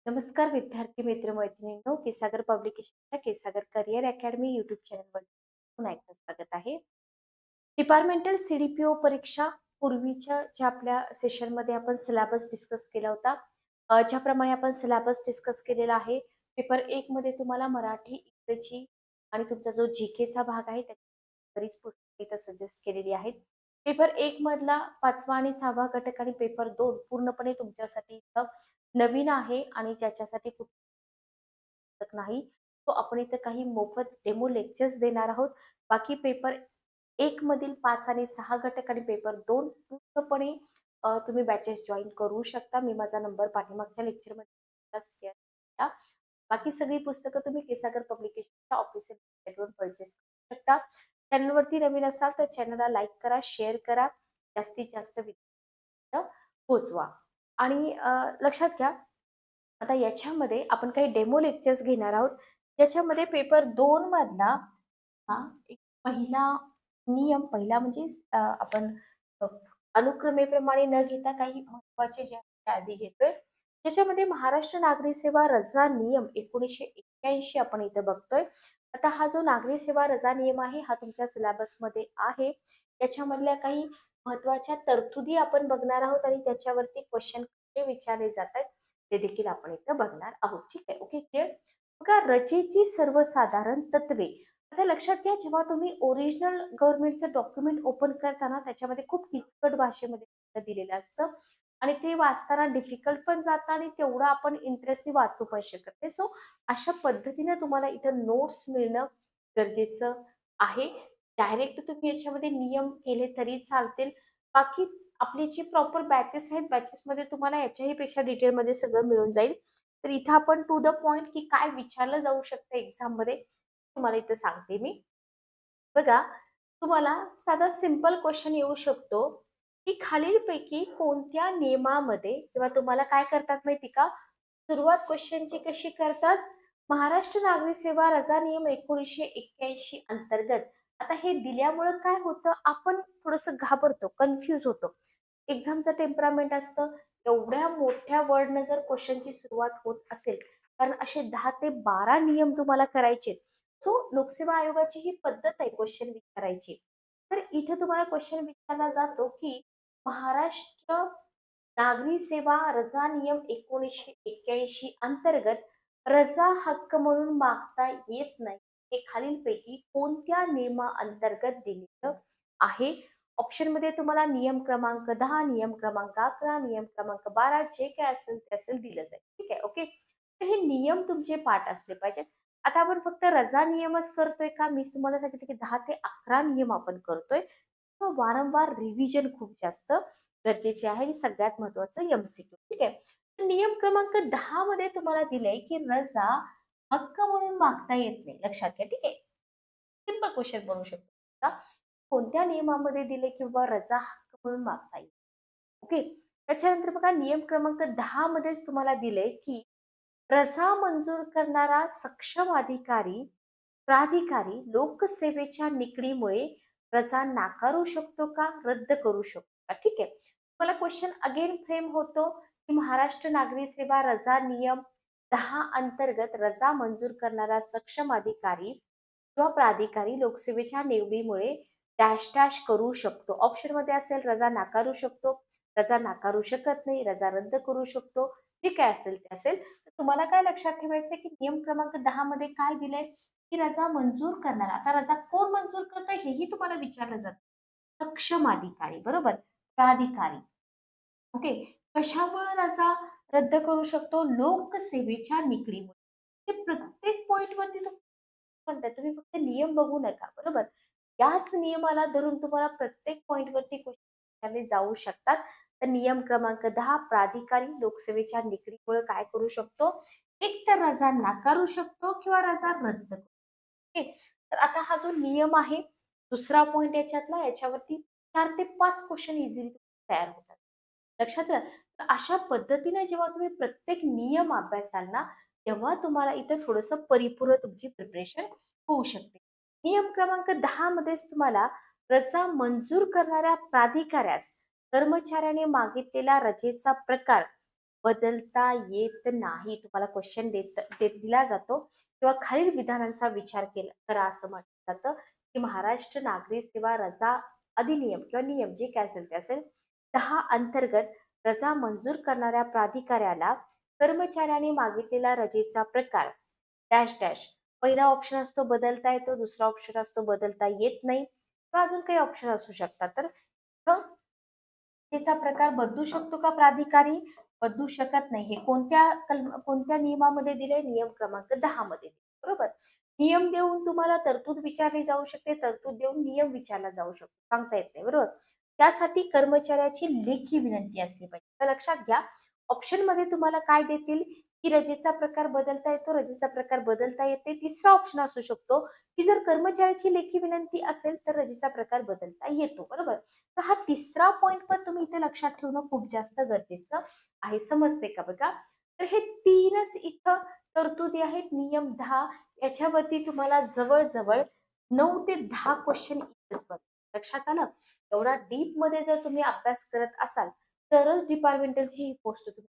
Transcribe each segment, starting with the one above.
नमस्कार विद्यार्थी मित्र मैत्रिणींनो, केसागर पब्लिकेशनच्या केसागर करिअर अकॅडमी यूट्यूब चॅनलवर पुन्हा एकदा स्वागत आहे. डिपार्टमेंटल सीडीपीओ परीक्षा पूर्वीच्या ज्या आपल्या सेशनमध्ये आपण सिलेबस डिस्कस केला होता, ज्याप्रमाणे आपण सिलेबस डिस्कस केलेला आहे. पेपर 1 मध्ये तुम्हाला मराठी, इंग्रजी आणि तुमचा जो जीकेचा भाग आहे त्याची बरीच पुस्तके इथं सजेस्ट केलेली आहेत. पेपर 1 मधला 5वा आणि 6वा घटक आणि पेपर 2 पूर्णपणे तुमच्यासाठी इथं नवीन आहे आणि ज्याच्यासाठी खूप पुस्तक नाही. तो आपण इथं काही मोफत डेमो लेक्चर्स देणार आहोत. बाकी पेपर 1 मधील 5 आणि 6 घटक आणि पेपर 2 पूर्णपणे तुम्ही बॅचेस जॉइन करू शकता. मी माझा नंबर पाठीमागच्या लेक्चरमध्ये शेअर केला. बाकी सगळी पुस्तकं तुम्ही केसागर पब्लिकेशनच्या ऑफिशियल वेबसाईटवरून परचेस करू शकता. चॅनलवरती नवीन असाल तर चॅनलला लाईक करा, शेअर करा, जास्तीत जास्त विद्यार्थ्यांपर्यंत पोहोचवा. आणि लक्षात घ्या, आता याच्यामध्ये आपण काही डेमो लेक्चर्स घेणार आहोत. ज्याच्यामध्ये पेपर 2 मधला एक पहिला नियम पहिला म्हणजे आपण अ, अनुक्रमेप्रमाणे न घेता काही महत्त्वाचे जे आहे ते आधी घेतोय. त्याच्यामध्ये महाराष्ट्र नागरी सेवा रजा नियम 1981 आपण इथे बघतोय. आता हा जो नागरी सेवा रजा नियम आहे हा तुमच्या सिलेबसमध्ये आहे. याच्यामधल्या काही महत्त्वाच्या तरतुदी आपण बघणार आहोत आणि त्याच्यावरती क्वेश्चन कसे विचारले जातात ते देखील आपण इथं बघणार आहोत. ठीक आहे, ओके, क्लिअर. बघा, रजेची सर्वसाधारण तत्वे. आता लक्षात घ्या, जेव्हा तुम्ही ओरिजिनल गव्हर्नमेंटचं डॉक्युमेंट ओपन करताना त्याच्यामध्ये खूप किचकट भाषेमध्ये दिलेलं असतं आणि ते वाचताना डिफिकल्ट पण जातं आणि तेवढं आपण इंटरेस्टने वाचू पण शकत नाही. सो अशा पद्धतीने तुम्हाला इथं नोट्स मिळणं गरजेचं आहे. डायरेक्ट तुम्ही याच्यामध्ये नियम केले तरी चालतील. बाकी आपली जी प्रॉपर बॅचेस आहेत, बॅचेसमध्ये तुम्हाला याच्याही पेक्षा डिटेलमध्ये सगळं मिळून जाईल. तर इथं आपण टू द पॉइंट की काय विचारलं जाऊ शकतं एक्झाममध्ये तुम्हाला इथं सांगते मी. बघा, तुम्हाला साधा सिंपल क्वेश्चन येऊ शकतो, की खालीलपैकी कोणत्या नियमामध्ये किंवा तुम्हाला काय करतात माहिती का? सुरुवात क्वेश्चनची कशी करतात? महाराष्ट्र नागरी सेवा रजा नियम 1981 अंतर्गत. आता हे दिल्यामुळं काय होतं? आपण थोडंसं घाबरतो, कन्फ्यूज होतो. एक्झामचं टेम्परामेंट असतं. एवढ्या मोठ्या वर्डनं जर क्वेश्चनची सुरुवात होत असेल, कारण असे 10 ते 12 नियम तुम्हाला करायचे. सो लोकसेवा आयोगाची ही पद्धत आहे क्वेश्चन विचारायची. तर इथे तुम्हाला क्वेश्चन विचारला जातो, की महाराष्ट्र नागरी सेवा रजा नियम 1981 अंतर्गत रजा हक्क म्हणून मागता येत नाही. हे खालीलपैकी कोणत्या नियमा अंतर्गत दिलेलं आहे? ऑप्शन मध्ये तुम्हाला नियम क्रमांक 10, नियम क्रमांक 11, नियम क्रमांक 12 जे काय असेल ते असेल दिलं जाईल. ठीक आहे, ओके. तर हे नियम तुमचे पाठ असले पाहिजेत. आता आपण फक्त रजा नियमच करतोय का? मीच तुम्हाला सांगितलं की 10 ते 11 नियम आपण करतोय. तर वारंवार रिव्हिजन खूप जास्त गरजेचे आहे आणि सगळ्यात महत्वाचं एमसीक्यू. ठीक आहे. तर नियम क्रमांक 10 मध्ये तुम्हाला दिलंय की रजा हक्क म्हणून मागता येत नाही. लक्षात घ्या, ठीक आहे. सिंपल क्वेश्चन बनवू शकतो का? कोणत्या नियमामध्ये दिले किंवा रजा हक्क म्हणून मागता येईल? ओके. त्याच्यानंतर बघा, नियम क्रमांक 10 मध्येच तुम्हाला दिले की रजा मंजूर करणारा सक्षम अधिकारी प्राधिकारी लोकसेवेच्या निकडीमुळे रजा नाकारू शकतो का, रद्द करू शकतो का? ठीक आहे. मला क्वेश्चन अगेन फ्रेम होतो की महाराष्ट्र नागरी सेवा रजा नियम 10 अंतर्गत रजा मंजूर करणारा सक्षम अधिकारी किंवा प्राधिकारी लोकसेवेच्या निवडीमुळे डॅश डॅश करू शकतो. ऑप्शन मध्ये असेल रजा नाकारू शकतो, रजा नाकारू शकत नाही, रजा रद्द करू शकतो. जे काय असेल ते असेल. तर तुम्हाला काय लक्षात ठेवायचं की नियम क्रमांक 10 मध्ये काय दिलंय की रजा मंजूर करणारा. आता रजा कोण मंजूर करतं हेही तुम्हाला विचारलं जातं. सक्षम अधिकारी, बरोबर, प्राधिकारी. ओके. कशामुळे रजा रद्द करू शकतो? लोकसेवेच्या निकडीमुळे. ते प्रत्येक पॉइंट वरती म्हणताय तुम्ही फक्त नियम बघू नका, बरोबर. याच नियमाला धरून तुम्हाला प्रत्येक पॉइंट वरती क्वेश्चन विचारले जाऊ शकतात. तर नियम क्रमांक 10, प्राधिकारी लोकसेवेच्या निकडीमुळे काय करू शकतो? एक तर रजा नाकारू शकतो किंवा रजा रद्द करू. ओके. तर आता हा जो नियम आहे, दुसरा पॉइंट याच्यातला, याच्यावरती 4 ते 5 क्वेश्चन इझिली तयार होतात. लक्षात आलं? तर अशा पद्धतीने जेव्हा तुम्ही प्रत्येक नियम अभ्यासाल ना, तेव्हा तुम्हाला इथं थोडंसं परिपूर्ण तुमची प्रिपरेशन होऊ शकते. नियम क्रमांक 10 मध्येच तुम्हाला रजा मंजूर करणाऱ्या प्राधिकाऱ्यास कर्मचाऱ्याने मागितलेला रजेचा प्रकार बदलता येत नाही. तुम्हाला क्वेश्चन दिला जातो किंवा खालील विधानांचा विचार केला करा असं म्हटलं जातं, की महाराष्ट्र नागरी सेवा रजा अधिनियम किंवा नियम जे काय असेल ते असेल 10 अंतर्गत रजा मंजूर करणाऱ्या प्राधिकाऱ्याला कर्मचाऱ्याने मागितलेला रजेचा प्रकार डॅश डॅश. पहिला ऑप्शन असतो बदलता येतो, दुसरा ऑप्शन असतो बदलता येत नाही किंवा अजून काही ऑप्शन असू शकतात. तर इथं त्याचा प्रकार बदलू शकतो का प्राधिकारी? बदलू शकत नाही. हे कोणत्या नियमामध्ये दिले? नियम क्रमांक 10 मध्ये दिले. बरोबर. नियम देऊन तुम्हाला तरतूद विचारली जाऊ शकते, तरतूद देऊन नियम विचारला जाऊ शकतो. सांगता येत नाही. बरोबर. त्यासाठी कर्मचाऱ्याची लेखी विनंती असली पाहिजे. तर लक्षात घ्या, ऑप्शन मध्ये तुम्हाला काय देतील? की रजेचा प्रकार बदलता येतो, रजेचा प्रकार बदलता येते. तिसरा ऑप्शन असू शकतो की जर कर्मचाऱ्याची लेखी विनंती असेल तर रजेचा प्रकार बदलता येतो. बरोबर. तर हा तिसरा पॉइंट पण तुम्ही इथे लक्षात ठेवणं खूप जास्त गरजेचं आहे. समजते का बघा? तर हे तीनच इथं तरतुदी आहेत. नियम 10 याच्यावरती तुम्हाला जवळजवळ 9 ते 10 क्वेश्चन इथेच बघ. लक्षात आलं? एवढा डीप मध्ये जर तुम्ही अभ्यास करत असाल तरच डिपार्टमेंटलची ही पोस्ट तुम्ही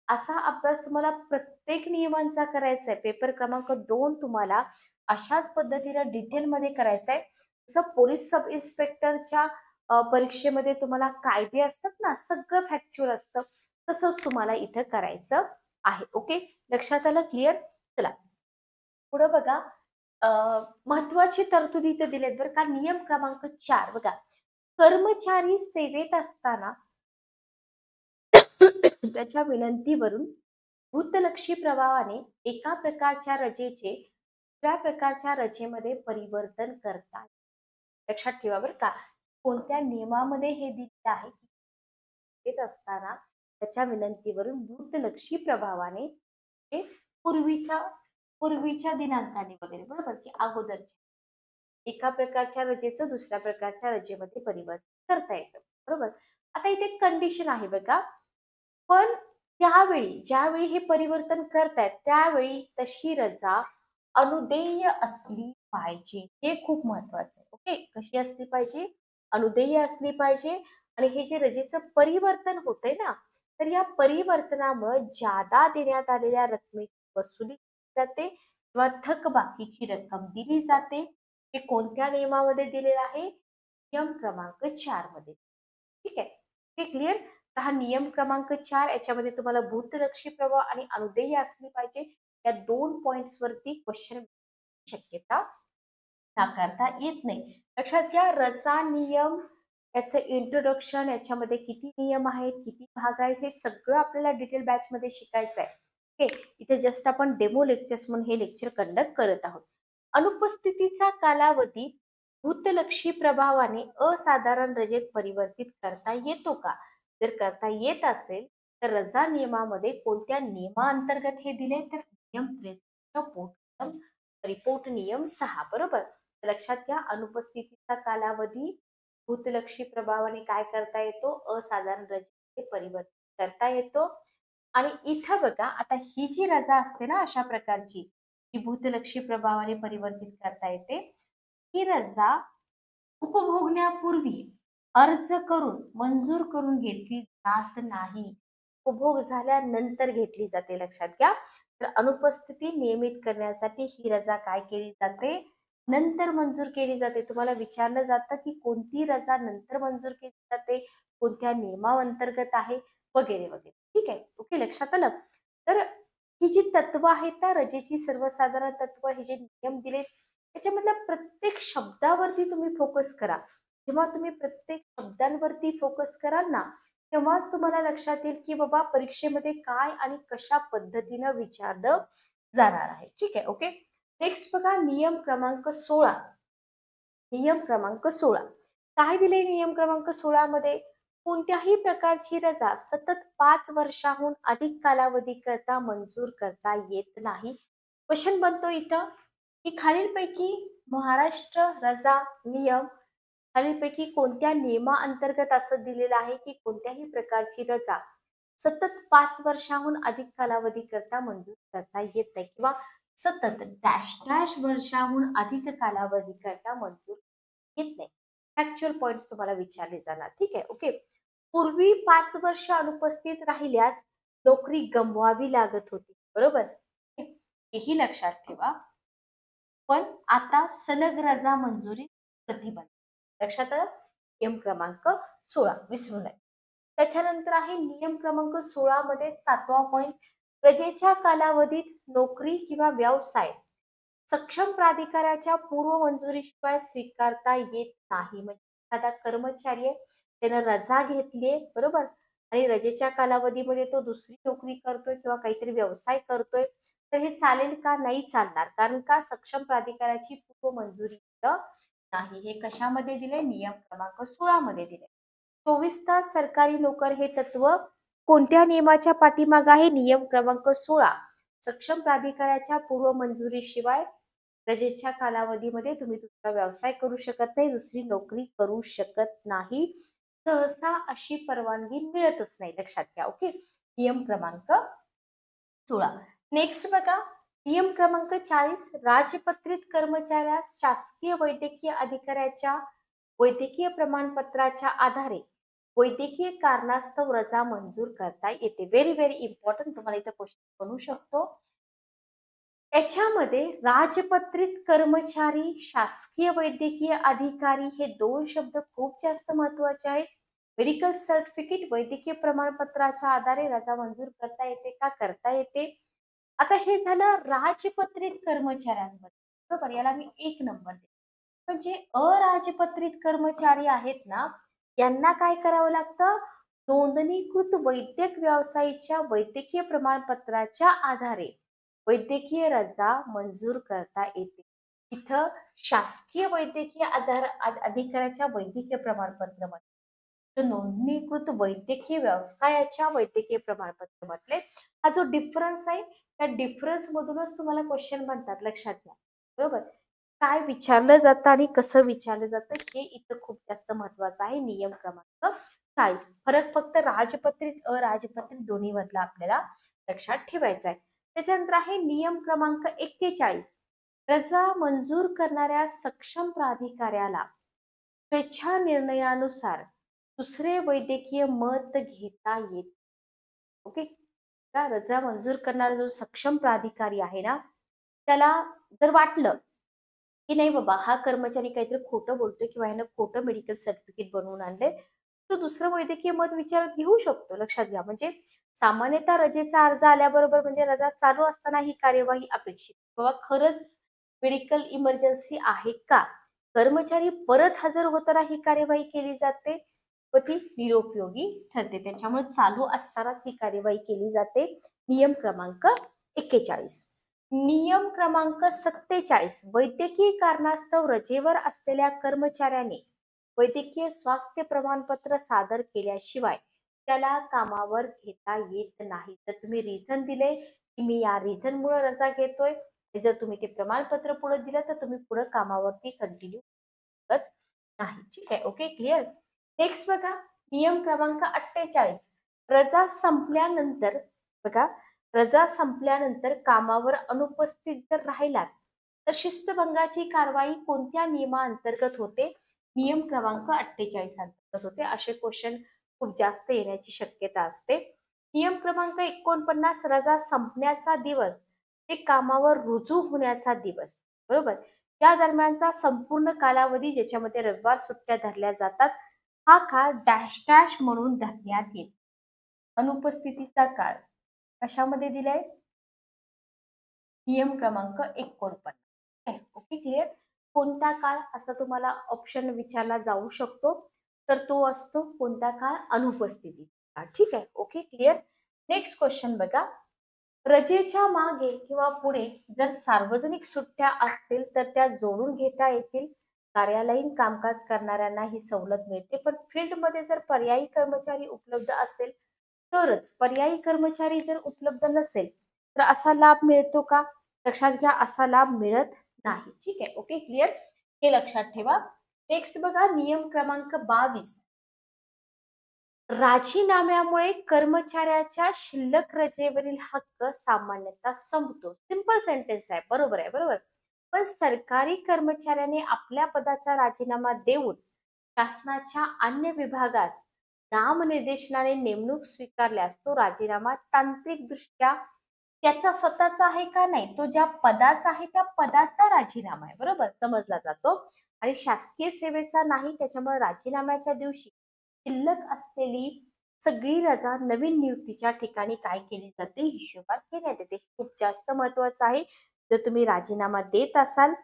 असा अभ्यास तुम्हाला प्रत्येक नियमांचा करायचा आहे. पेपर क्रमांक 2 तुम्हाला अशाच पद्धतीने डिटेलमध्ये करायचा आहे. जसं पोलीस सब इन्स्पेक्टरच्या परीक्षेमध्ये तुम्हाला कायदे असतात ना, सगळं फॅक्च्युअल असतं. तसंच तुम्हाला इथं करायचं आहे. ओके, लक्षात आलं? क्लिअर? चला पुढे बघा. महत्वाची तरतुदी इथे दिलेत बरं का. नियम क्रमांक 4 बघा. कर्मचारी सेवेत असताना त्याच्या विनंतीवरून भूतलक्षी प्रभावाने एका प्रकारच्या रजेचे दुसऱ्या प्रकारच्या रजेमध्ये परिवर्तन करतात. लक्षात ठेवा बरं का. कोणत्या नियमामध्ये हे दिलेलं आहे की देत असताना त्याच्या विनंतीवरून भूतलक्षी प्रभावाने हे पूर्वीचा पूर्वीच्या दिनांकाने वगैरे बरोबर की अगोदरच्या एका प्रकारच्या रजेचं दुसऱ्या प्रकारच्या रजेमध्ये परिवर्तन करता येतं. बरोबर. आता इथे कंडिशन आहे बघा. पण त्यावेळी ज्यावेळी हे परिवर्तन करतायत त्यावेळी तशी रजा अनुदेय असली पाहिजे. हे खूप महत्वाचं आहे. ओके, कशी असली पाहिजे? अनुदेय असली पाहिजे. आणि हे जे रजेचं परिवर्तन होतंय ना, तर या परिवर्तनामुळे ज्यादा देण्यात आलेल्या रकमेची वसुली केली जाते किंवा थकबाकीची रक्कम दिली जाते. हे कोणत्या नियमामध्ये दिलेलं आहे? नियम क्रमांक 4 मध्ये. ठीक आहे, हे क्लिअर? तर हा नियम क्रमांक 4 याच्यामध्ये तुम्हाला भूतलक्षी प्रवाह आणि अनुदेय असली पाहिजे या 2 पॉइंट्स वरती क्वेश्चन शक्यता नाकारता येत नाही. लक्षात घ्या, रजा नियम याचं इंट्रोडक्शन, याच्यामध्ये किती नियम आहेत, किती भाग आहेत, हे सगळं आपल्याला डिटेल बॅच मध्ये शिकायचं आहे. ओके, इथे जस्ट आपण डेमो लेक्चर्स म्हणून हे लेक्चर कंडक्ट करत आहोत. अनुपस्थितीचा कालावधी भूतलक्षी प्रभावाने असाधारण रजेत परिवर्तित करता येतो का? जर करता येत असेल तर रजा नियमामध्ये कोणत्या नियमाअंतर्गत हे दिले? तर नियम 63 रिपोर्ट नियम 6. बरोबर. तर लक्षात घ्या, अनुपस्थितीचा कालावधी भूतलक्षी प्रभावाने काय करता येतो? असाधारण रजेमध्ये परिवर्तित करता येतो. आणि इथं बघा, आता ही जी रजा असते ना अशा प्रकारची जी भूतलक्षी प्रभावाने परिवर्तित करता येते, ही रजा उपभोगण्यापूर्वी अर्ज करून मंजूर करून घेतली जात नाही. उपभोग झाल्यानंतर घेतली जाते. लक्षात घ्या. तर अनुपस्थिती नियमित करण्यासाठी ही रजा काय केली जाते? नंतर मंजूर केली जाते. तुम्हाला विचारलं जातं की कोणती रजा नंतर मंजूर केली जाते, कोणत्या नियमाअंतर्गत आहे वगैरे वगैरे. ठीक आहे. ओके, लक्षात आलं? तर ही जी तत्व आहेत ना रजेची, सर्वसाधारण तत्व, हे जे नियम दिलेत त्याच्यामधल्या प्रत्येक शब्दावरती तुम्ही फोकस करा. जेव्हा तुम्ही प्रत्येक शब्दांवरती फोकस कराल ना, तेव्हाच तुम्हाला लक्षात येईल की बाबा परीक्षेमध्ये काय आणि कशा पद्धतीनं विचारलं जाणार आहे. ठीक आहे. ओके, नेक्स्ट बघा, नियम क्रमांक 16. नियम क्रमांक 16 काय दिले? नियम क्रमांक 16 मध्ये कोणत्याही प्रकारची रजा सतत 5 वर्षाहून अधिक कालावधी करता मंजूर करता येत नाही. क्वेश्चन बनतो इथं की खालीलपैकी महाराष्ट्र रजा नियम खालीलपैकी कोणत्या नियमाअंतर्गत असं दिलेलं आहे की कोणत्याही प्रकारची रजा सतत 5 वर्षाहून अधिक कालावधी करता मंजूर करता येत नाही किंवा सतत डॅश डॅश वर्षाहून अधिक कालावधी करता मंजूर येत नाही. फॅक्च्युअल पॉइंट्स तुम्हाला विचारले जाणार. ठीक आहे. ओके, पूर्वी 5 वर्ष अनुपस्थित राहिल्यास नोकरी गमवावी लागत होती. बरोबर? हेही लक्षात ठेवा. पण आता सलग रजा मंजुरी प्रतिबंध. लक्षात आलं? नियम क्रमांक 16 विसरू नये. त्याच्यानंतर आहे नियम क्रमांक 16 मध्ये 7वा पॉइंट, रजेच्या कालावधीत नोकरी किंवा व्यवसाय सक्षम प्राधिकाऱ्याच्या पूर्व मंजुरीशिवाय स्वीकारता येत नाही. म्हणजे एखादा कर्मचारी आहे, त्यानं रजा घेतलीये, बरोबर, आणि रजेच्या कालावधीमध्ये तो दुसरी नोकरी करतोय किंवा काहीतरी व्यवसाय करतोय, तर हे चालेल का? नाही चालणार. कारण का? सक्षम प्राधिकाराची पूर्व मंजुरी इथं नाही. हे कशामध्ये दिले? नियम क्रमांक 16 मध्ये दिले. 24 तास सरकारी नोकर हे तत्व कोणत्या नियमाच्या पाठीमागे आहे? नियम क्रमांक 16. सक्षम प्राधिकाराच्या पूर्व मंजुरीशिवाय रजेच्या कालावधीमध्ये तुम्ही तुमचा व्यवसाय करू शकत नाही, दुसरी नोकरी करू शकत नाही. सहसा अशी परवानगी मिळतच नाही. लक्षात घ्या. ओके. नियम क्रमांक 16. नेक्स्ट बघा, नियम क्रमांक 40, राजपत्रित कर्मचाऱ्यास शासकीय वैद्यकीय अधिकाऱ्याच्या वैद्यकीय प्रमाणपत्राच्या आधारे वैद्यकीय कारणास्तव रजा मंजूर करता येते. व्हेरी व्हेरी इम्पॉर्टंट, तुम्हाला इथं क्वेश्चन बनू शकतो. याच्यामध्ये राजपत्रित कर्मचारी, शासकीय वैद्यकीय अधिकारी हे दोन शब्द खूप जास्त महत्वाचे आहेत. मेडिकल सर्टिफिकेट, वैद्यकीय प्रमाणपत्राच्या आधारे रजा मंजूर करता येते का? करता येते. आता हे झालं राजपत्रित कर्मचाऱ्यांबद्दल, बरोबर, याला मी 1 नंबर देते. पण जे अराजपत्रित कर्मचारी आहेत ना, यांना काय करावं लागतं? नोंदणीकृत वैद्यक व्यावसायिकच्या वैद्यकीय प्रमाणपत्राच्या आधारे वैद्यकीय रजा मंजूर करता येते. इथं शासकीय वैद्यकीय अधिकाऱ्याच्या वैद्यकीय प्रमाणपत्र म्हटले, तर नोंदणीकृत वैद्यकीय व्यवसायाच्या वैद्यकीय प्रमाणपत्र म्हटले. हा जो डिफरन्स आहे, त्या डिफरन्स मधूनच तुम्हाला क्वेश्चन बनतात. लक्षात घ्या. बरोबर? काय विचारलं जातं आणि कसं विचारलं जातं हे इथं खूप जास्त महत्वाचं आहे. नियम क्रमांक 40. फरक फक्त राजपत्रित अराजपत्रित दोन्ही मधला आपल्याला लक्षात ठेवायचा आहे. त्याच्यानंतर आहे नियम क्रमांक 41, रजा मंजूर करणाऱ्या सक्षम प्राधिकाऱ्याला स्वेच्छा निर्णयानुसार दुसरे वैद्यकीय मत घेता येते. ओके. का रजा मंजूर करणारा जो सक्षम प्राधिकारी आहे ना, त्याला जर वाटलं की नाही बाबा हा कर्मचारी काहीतरी खोटं बोलतोय किंवा ह्यानं खोटं मेडिकल सर्टिफिकेट बनवून आणले, तो दुसरं वैद्यकीय मत विचारात घेऊ शकतो. लक्षात घ्या. म्हणजे सामान्यतः रजेचा अर्ज आल्याबरोबर म्हणजे रजा चालू असताना ही कार्यवाही अपेक्षित. बाबा खरंच मेडिकल इमर्जन्सी आहे का? कर्मचारी परत हजर होताना ही कार्यवाही केली जाते व ती निरुपयोगी ठरते. त्याच्यामुळे चालू असतानाच ही कार्यवाही केली जाते. नियम क्रमांक 41. नियम क्रमांक 47, वैद्यकीय कारणास्तव रजेवर असलेल्या कर्मचाऱ्याने वैद्यकीय स्वास्थ्य प्रमाणपत्र सादर केल्याशिवाय त्याला कामावर घेता येत नाही. जर तुम्ही रिझन दिले की मी या रिझन मुळे रजा घेतोय, जर तुम्ही ते प्रमाणपत्र पुढे दिलं तर तुम्ही पुढे कामावरती कंटिन्यू करत नाही. ठीक आहे. ओके. क्लिअर. नेक्स्ट बघा, नियम क्रमांक 48, रजा संपल्यानंतर बघा, रजा संपल्यानंतर कामावर अनुपस्थित जर राहिलात तर शिस्तभंगाची कारवाई कोणत्या नियमाअंतर्गत होते? नियम क्रमांक 48 अंतर्गत होते. असे क्वेश्चन खूप जास्त येण्याची शक्यता असते. नियम क्रमांक 49, रजा संपण्याचा दिवस ते कामावर रुजू होण्याचा दिवस, बरोबर, या दरम्यानचा संपूर्ण कालावधी ज्याच्यामध्ये रविवार सुट्ट्या धरल्या जातात, हा काळ डॅश डॅश म्हणून धरण्यात येईल. अनुपस्थितीचा काळ कशामध्ये दिलाय? नियम क्रमांक 49. ओके. क्लिअर. कोणता काळ असा तुम्हाला ऑप्शन विचारला जाऊ शकतो, तर तो असतो कोणता काळ? अनुपस्थितीचा काळ. ठीक आहे. ओके. क्लिअर. नेक्स्ट क्वेश्चन बघा, रजेच्या मागे किंवा पुढे जर सार्वजनिक सुट्ट्या असतील तर त्या जोडून घेता येतील. कार्यालयीन कामकाज करणाऱ्यांना ही सवलत मिळते. पण फील्डमध्ये जर पर्यायी कर्मचारी उपलब्ध असेल तरच. पर्यायी कर्मचारी जर उपलब्ध नसेल तर असा लाभ मिळतो का? लक्षात घ्या, असा लाभ मिळत नाही. ठीक आहे. ओके. क्लिअर. हे लक्षात ठेवा. नेक्स्ट बघा, नियम क्रमांक 22, राजीनाम्यामुळे कर्मचाऱ्याच्या शिल्लक रजेवरील हक्क सामान्यतः संपतो. सिंपल सेंटेन्स आहे. बरोबर आहे. बरोबर. पण सरकारी कर्मचाऱ्याने आपल्या पदाचा राजीनामा देऊन शासनाच्या अन्य विभागास नामनिर्देशनाने नेमणूक स्वीकारल्यास तो राजीनामा तांत्रिकदृष्ट्या त्याचा स्वतःचा आहे का नाही, तो ज्या पदाचा आहे त्या पदाचा राजीनामा आहे, बरोबर समजला जातो. आणि शासकीय सेवेचा नाही, त्याच्यामुळे राजीनाम्याच्या दिवशी शिल्लक असलेली सगळी रजा नवीन नियुक्तीच्या ठिकाणी काय केली जाते, हिशोबात घेण्यात येते. खूप जास्त महत्वाचं आहे. जर तुम्ही राजीनामा देत असाल,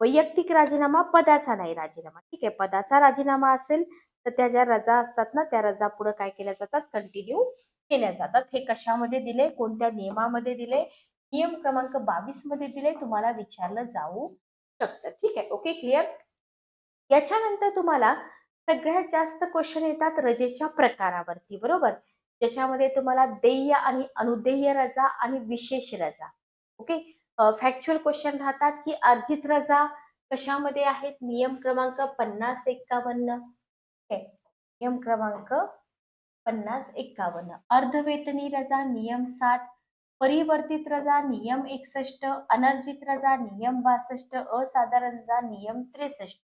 वैयक्तिक राजीनामा, पदाचा नाही राजीनामा, ठीक आहे, पदाचा राजीनामा असेल तर त्या ज्या रजा असतात ना, त्या रजा पुढे काय केल्या जातात, कंटिन्यू केल्या जातात. हे कशामध्ये दिले, कोणत्या नियमामध्ये दिले, नियम क्रमांक 22 मध्ये दिले, तुम्हाला विचारलं जाऊ शकतं. ठीक आहे, ओके, क्लिअर. याच्यानंतर तुम्हाला सगळ्यात जास्त क्वेश्चन येतात रजेच्या प्रकारावरती, बरोबर, ज्याच्यामध्ये तुम्हाला देय आणि अनुदेय रजा आणि विशेष रजा. ओके, फॅक्च्युअल क्वेश्चन राहतात की अर्जित रजा कशामध्ये आहेत, नियम क्रमांक 50-51. नियम क्रमांक 50-51. अर्धवेतनी रजा नियम 60, परिवर्तित रजा नियम 61, अनर्जित रजा नियम 62, असाधारण रजा नियम 63.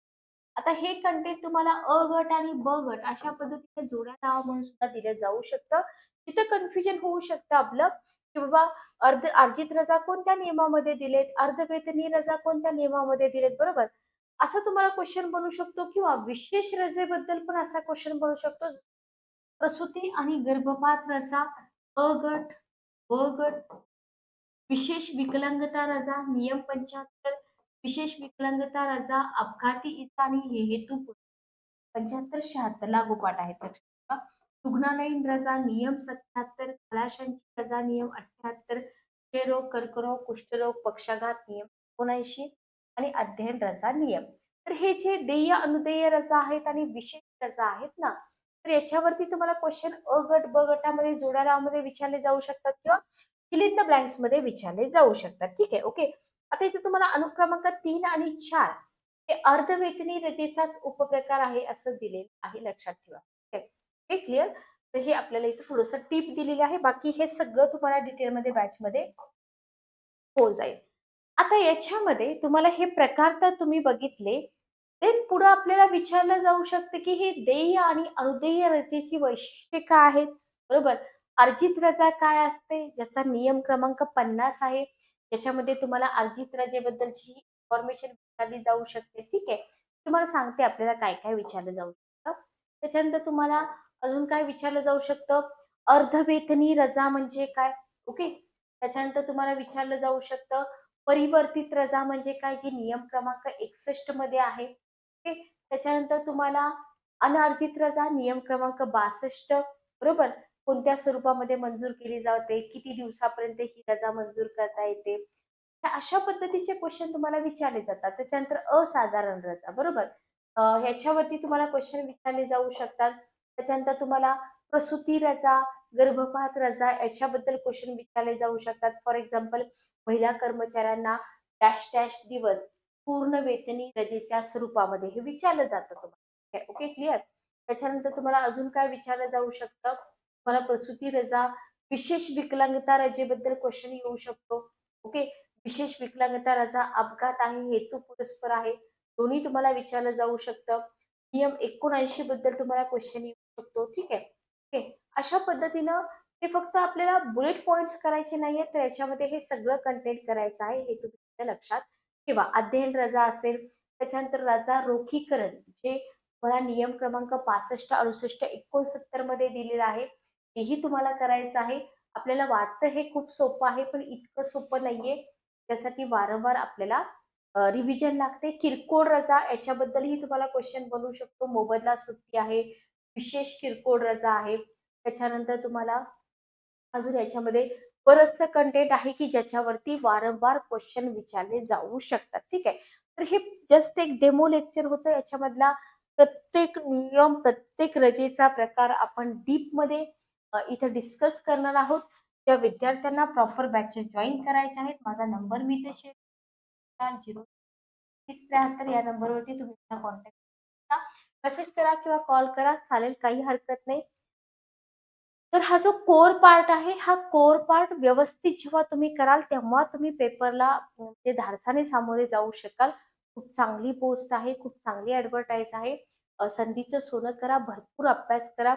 आता हे कंटेंट तुम्हाला अ गट आणि ब गट अशा पद्धतीने जोड्या नाव म्हणून सुद्धा दिलं जाऊ शकतं. तिथं कन्फ्युजन होऊ शकतं आपलं की बाबा अर्जित रजा कोणत्या नियमामध्ये दिलेत, अर्धवेतनी रजा कोणत्या नियमामध्ये दिलेत, बरोबर. असं तुम्हाला क्वेश्चन बनू शकतो किंवा विशेष रजेबद्दल पण असा क्वेश्चन बनू शकतो. प्रसूती आणि गर्भपात रजा अ गट, ब गट, विशेष विकलांगता रजा नियम 75, विशेष विकलांगता रजा अपघाती इजा आणि हेतू 75-76 लागोपाठ आहेत. लक्षात ठेवा. रुग्णालयीन रजा नियम 77, खलाशांची रजा नियम 78, क्षयरोग, कर्करोग, कुष्ठरोग, पक्षाघात नियम 79 आणि अध्ययन रजा नियम. तर हे जे देय अनुदेय रजा आहेत आणि विशेष रजा आहेत ना, तर याच्यावरती तुम्हाला क्वेश्चन अ गट ब गटामध्ये जोड्या विचारले जाऊ शकतात किंवा फिल इन द ब्लँक्स मध्ये विचारले जाऊ शकतात. ठीक आहे, ओके. आता इथे तुम्हाला अनुक्रमांक 3 आणि 4 हे अर्धवेतनी रजेचाच उपप्रकार आहे असं दिलेलं आहे, लक्षात ठेवा. हे क्लिअर. तर हे आपल्याला इथे थोडंसं टिप दिलेली आहे, बाकी हे सगळं तुम्हाला डिटेलमध्ये बॅचमध्ये होऊन जाईल. आता याच्यामध्ये तुम्हाला हे प्रकार तर तुम्ही बघितले, ते पुढे आपल्याला विचारलं जाऊ शकते की हे देय आणि अनुदेय रजेची वैशिष्ट्ये काय आहेत, बरोबर. अर्जित रजा काय असते, ज्याचा नियम क्रमांक 50 आहे. याच्यामध्ये तुम्हाला अर्जित रजेबद्दलची इन्फॉर्मेशन विचारली जाऊ शकते. ठीक आहे, तुम्हाला सांगते आपल्याला काय काय विचारलं जाऊ शकतं. त्याच्यानंतर तुम्हाला अजून काय विचारलं जाऊ शकतं, अर्धवेतनी रजा म्हणजे काय, ओके. त्याच्यानंतर तुम्हाला विचारलं जाऊ शकतं परिवर्तित रजा म्हणजे काय, जी नियम क्रमांक 61 मध्ये आहे. ओके. त्याच्यानंतर तुम्हाला अनर्जित रजा नियम क्रमांक 62, बरोबर, कोणत्या स्वरूपामध्ये मंजूर केली जाते, किती दिवसापर्यंत ही रजा मंजूर करता येते. अशा पद्धतीचे क्वेश्चन तुम्हाला विचारले जातात. त्याच्यानंतर असाधारण रजा, बरोबर, ह्याच्यावरती तुम्हाला क्वेश्चन विचारले जाऊ शकतात. त्याच्यानंतर तुम्हाला प्रसूती रजा, गर्भपात रजा याच्याबद्दल क्वेश्चन विचारले जाऊ शकतात. फॉर एक्झाम्पल, महिला कर्मचाऱ्यांना डॅश डॅश दिवस पूर्ण वेतनी रजेच्या स्वरूपामध्ये हे विचारलं जातं तुम्हाला. Okay, clear. त्याच्यानंतर तुम्हाला अजून काय विचारलं जाऊ शकतं, तुम्हाला प्रसूती रजा, विशेष विकलांगता रजेबद्दल क्वेश्चन येऊ शकतो. ओके, विशेष विकलांगता रजा अपघात आहे, हेतू पुरस्पर आहे, दोन्ही तुम्हाला विचारलं जाऊ शकतं. नियम 79 बद्दल तुम्हाला क्वेश्चन येऊ शकतो. ठीक आहे, ओके. अशा पद्धतीनं हे फक्त आपल्याला बुलेट पॉइंट्स करायचे नाहीये, तर याच्यामध्ये हे सगळं कंटेंट करायचं आहे, हे तुम्ही लक्षात ठेवा. अध्ययन रजा असेल, त्याच्यानंतर रजा रोखीकरण जे मला नियम क्रमांक 65, 68, 69 मध्ये दिलेलं आहे, हेही तुम्हाला करायचं आहे. आपल्याला वाटतं हे खूप सोपं आहे, पण इतकं सोपं नाहीये. त्यासाठी वारंवार आपल्याला रिव्हिजन लागते. किरकोळ रजा याच्याबद्दलही तुम्हाला क्वेश्चन बनवू शकतो. मोबदला सुट्टी आहे, विशेष किरकोळ रजा आहे. त्याच्यानंतर तुम्हाला अजून याच्यामध्ये बरचसं कंटेंट आहे की ज्याच्यावरती वारंवार क्वेश्चन विचारले जाऊ शकतात. ठीक आहे, तर हे जस्ट एक डेमो लेक्चर होतं. याच्यामधला प्रत्येक नियम, प्रत्येक रजेचा प्रकार आपण डीपमध्ये इथे डिस्कस करणार आहोत. ज्या विद्यार्थ्यांना प्रॉपर बॅचेस जॉईन करायचे आहेत, माझा नंबर मी इथे शेअर 403073 या नंबरवरती तुम्ही मला कॉन्टॅक्ट करा, मेसेज करा किंवा कॉल करा, चालेल, काही हरकत नाही. तर हा जो कोर पार्ट आहे, हा कोर पार्ट व्यवस्थित जेव्हा तुम्ही कराल, तेव्हा तुम्ही पेपरला म्हणजे धाडसाने सामोरे जाऊ शकाल. खूप चांगली पोस्ट आहे, खूप चांगली ॲडव्हर्टाइज आहे. संधीचं सोनं करा, भरपूर अभ्यास करा.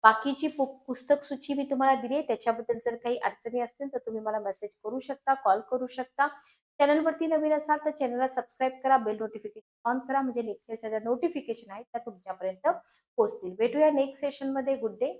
बाकीची पुस्तक सूची मी तुम्हाला दिली आहे. त्याच्याबद्दल जर काही अडचणी असतील तर तुम्ही मला मेसेज करू शकता, कॉल करू शकता. चॅनलवरती नवीन असाल तर चॅनलला सबस्क्राईब करा, बेल नोटिफिकेशन ऑन करा म्हणजे लेक्चरच्या ज्या नोटिफिकेशन आहेत त्या तुमच्यापर्यंत पोहोचतील. भेटूया नेक्स्ट सेशनमध्ये. Good day.